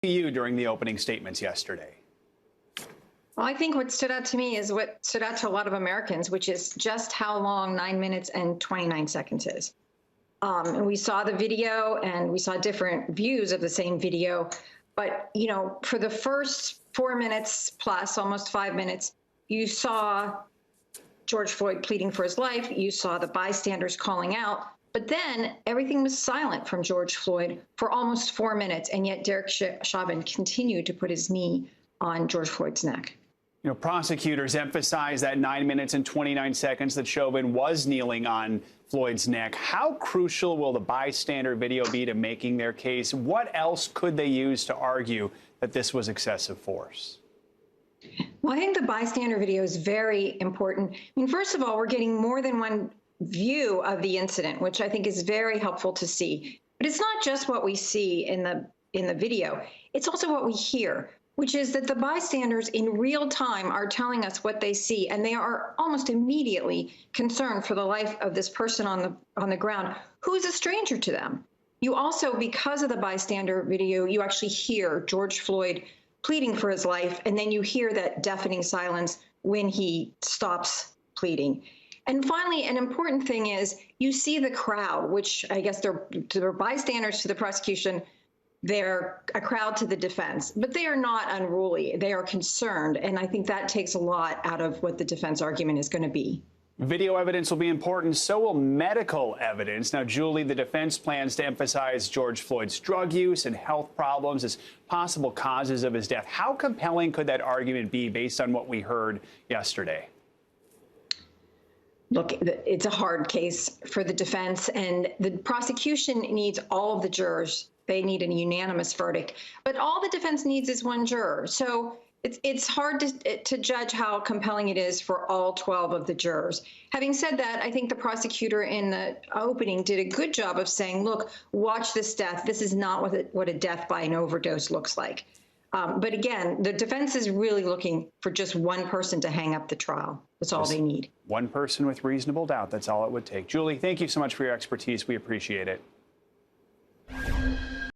you during the opening statements yesterday? Well, I think what stood out to me is what stood out to a lot of Americans, which is just how long 9 minutes and 29 seconds is. And we saw the video and we saw different views of the same video. But, you know, for the first 4 minutes plus, almost 5 minutes, you saw George Floyd pleading for his life. You saw the bystanders calling out. But then everything was silent from George Floyd for almost 4 minutes. And yet Derek Chauvin continued to put his knee on George Floyd's neck. You know, prosecutors emphasize that 9 minutes and 29 seconds that Chauvin was kneeling on Floyd's neck. How crucial will the bystander video be to making their case? What else could they use to argue that this was excessive force? Well, I think the bystander video is very important. I mean, first of all, we're getting more than one view of the incident, which I think is very helpful to see. But it's not just what we see in the video. It's also what we hear, which is that the bystanders in real time are telling us what they see, and they are almost immediately concerned for the life of this person on the ground who is a stranger to them. You also, because of the bystander video, you actually hear George Floyd pleading for his life, and then you hear that deafening silence when he stops pleading. And finally, an important thing is you see the crowd, which I guess they're bystanders to the prosecution. They're a crowd to the defense, but they are not unruly. They are concerned, and I think that takes a lot out of what the defense argument is going to be. Video evidence will be important, so will medical evidence. Now, Julie, the defense plans to emphasize George Floyd's drug use and health problems as possible causes of his death. How compelling could that argument be based on what we heard yesterday? Look, it's a hard case for the defense, and the prosecution needs all of the jurors. They need a unanimous verdict, but all the defense needs is one juror. So it's hard to judge how compelling it is for all 12 of the jurors. Having said that, I think the prosecutor in the opening did a good job of saying, look, watch this death. This is not what a death by an overdose looks like. But again, the defense is really looking for just one person to hang up the trial. That's all they need. One person with reasonable doubt. That's all it would take. Julie, thank you so much for your expertise. We appreciate it.